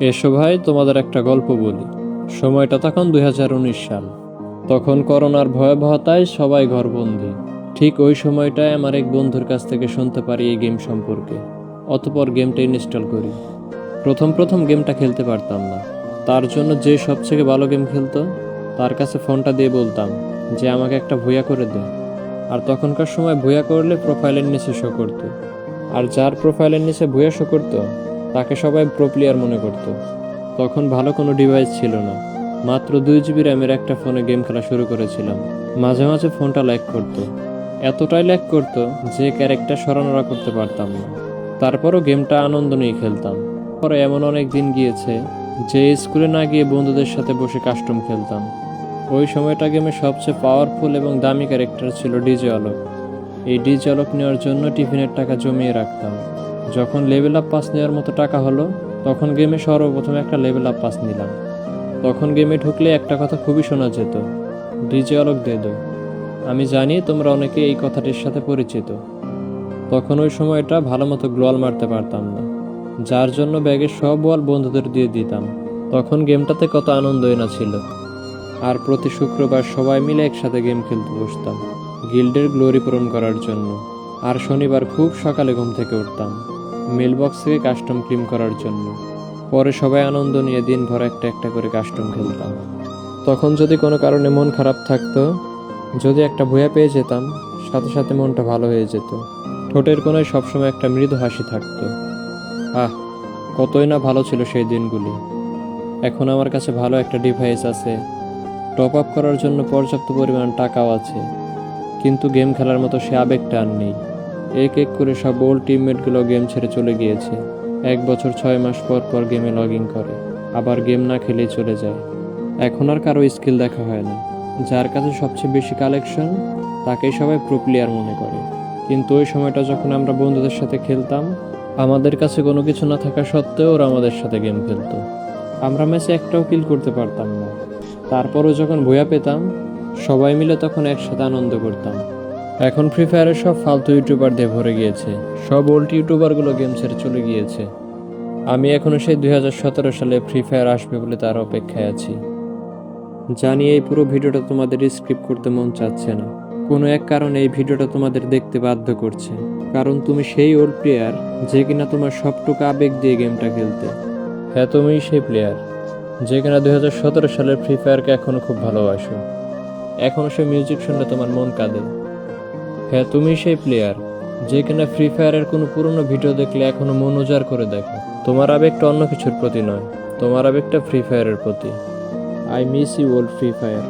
এসো ভাই, তোমাদের একটা গল্প বলি। সময়টা তখন 2019 সাল। তখন করোনার ভয়াবহতায় সবাই ঘরবন্দি। ঠিক ওই সময়টায় আমার এক বন্ধুর কাছ থেকে শুনতে পারি এই গেম সম্পর্কে। অতঃপর গেমটা ইনস্টল করি। প্রথম প্রথম গেমটা খেলতে পারতাম না। তার জন্য যে সবথেকে ভালো গেম খেলতো তার কাছে ফোনটা দিয়ে বলতাম যে আমাকে একটা ভুয়া করে দে। আর তখনকার সময় ভুয়া করলে প্রোফাইলের নিচে শো করতো। আর যার প্রোফাইলের নিচে ভুয়া শো করতো তাকে সবাই প্রো প্লেয়ার মনে করতো। তখন ভালো কোনো ডিভাইস ছিল না। মাত্র 2 GB র্যামের একটা ফোনে গেম খেলা শুরু করেছিলাম। মাঝে মাঝে ফোনটা ল্যাগ করতো। এতটাই ল্যাগ করতো যে ক্যারেক্টার সরানোরা করতে পারতাম না। তারপরও গেমটা আনন্দ নিয়ে খেলতাম। পরে এমন অনেক দিন গিয়েছে যে স্কুলে না গিয়ে বন্ধুদের সাথে বসে কাস্টম খেলতাম। ওই সময়টা গেমে সবচেয়ে পাওয়ারফুল এবং দামি ক্যারেক্টার ছিল ডিজে আলোক। এই ডিজে আলোক নেওয়ার জন্য টিফিনের টাকা জমিয়ে রাখতাম। যখন লেভেল আপ পাস নেওয়ার মতো টাকা হলো তখন গেমে সর্বপ্রথম একটা লেভেল আপ পাস নিলাম। তখন গেমে ঢুকলে একটা কথা খুবই শোনা যেত, ডিজে আলোক দে দো। আমি জানি তোমরা অনেকে এই কথাটির সাথে পরিচিত। তখন ওই সময়টা ভালো মতো গ্লোয়াল মারতে পারতাম না, যার জন্য ব্যাগের সব বল বন্ধুদের দিয়ে দিতাম। তখন গেমটাতে কত আনন্দই না ছিল। আর প্রতি শুক্রবার সবাই মিলে একসাথে গেম খেলতে বসতাম গিল্ডের গ্লোরি পূরণ করার জন্য। আর শনিবার খুব সকালে ঘুম থেকে উঠতাম মেলবক্স থেকে কাস্টম ক্লেম করার জন্য। পরে সবাই আনন্দ নিয়ে দিনভর একটা একটা করে কাস্টম খেলতাম। তখন যদি কোনো কারণে মন খারাপ থাকতো, যদি একটা ভুয়া পেয়ে যেতাম, সাথে সাথে মনটা ভালো হয়ে যেত। ঠোঁটের কোণায় সবসময় একটা মৃদু হাসি থাকতো। আহ, কতই না ভালো ছিল সেই দিনগুলি। এখন আমার কাছে ভালো একটা ডিভাইস আছে, টপ আপ করার জন্য পর্যাপ্ত পরিমাণ টাকাও আছে, কিন্তু গেম খেলার মতো সে আবেগটা আর নেই। এক এক করে সব ওল্ড টিমমেটগুলো গেম ছেড়ে চলে গিয়েছে। 1 বছর 6 মাস পর পর গেমে লগ ইন করে, আবার গেম না খেলেই চলে যায়। এখন আর কারো স্কিল দেখা হয় না। যার কাছে সবচেয়ে বেশি কালেকশন তাকেই সবাই প্রো প্লেয়ার মনে করে। কিন্তু ওই সময়টা যখন আমরা বন্ধুদের সাথে খেলতাম, আমাদের কাছে কোনো কিছু না থাকা সত্ত্বেও ওরা আমাদের সাথে গেম খেলতো। আমরা ম্যাচে একটাও কিল করতে পারতাম না। তারপরও যখন ভুয়া পেতাম, সবাই মিলে তখন একসাথে আনন্দ করতাম। এখন ফ্রি ফায়ারের সব ফালতু ইউটিউবার দিয়ে ভরে গিয়েছে। সব ওল্ড ইউটিউবারগুলো গেম ছেড়ে চলে গিয়েছে। আমি এখনো সেই 2017 সালে ফ্রি ফায়ার আসবে বলে তার অপেক্ষায় আছি। জানি এই পুরো ভিডিওটা তোমাদের স্ক্রিপ্ট করতে মন চাচ্ছে না। কোনো এক কারণে এই ভিডিওটা তোমাদের দেখতে বাধ্য করছে, কারণ তুমি সেই ওল্ড প্লেয়ার যে কিনা তোমার সবটুকু আবেগ দিয়ে গেমটা খেলতে। হ্যাঁ, তুমি সেই প্লেয়ার যে কিনা 2017 সালের ফ্রি ফায়ারকে এখনো খুব ভালোবাসো। এখনো সেই মিউজিক শুনলে তোমার মন কাঁদে। হ্যাঁ, তুমি সেই প্লেয়ার যে কিনা ফ্রি ফায়ারের কোনো পুরনো ভিডিও দেখলে এখনো মন উজাড় করে দেখো। তোমার আবেগটা অন্য কিছুর প্রতি নয়, তোমার আবেগটা ফ্রি ফায়ারের প্রতি। I miss you old Free fire.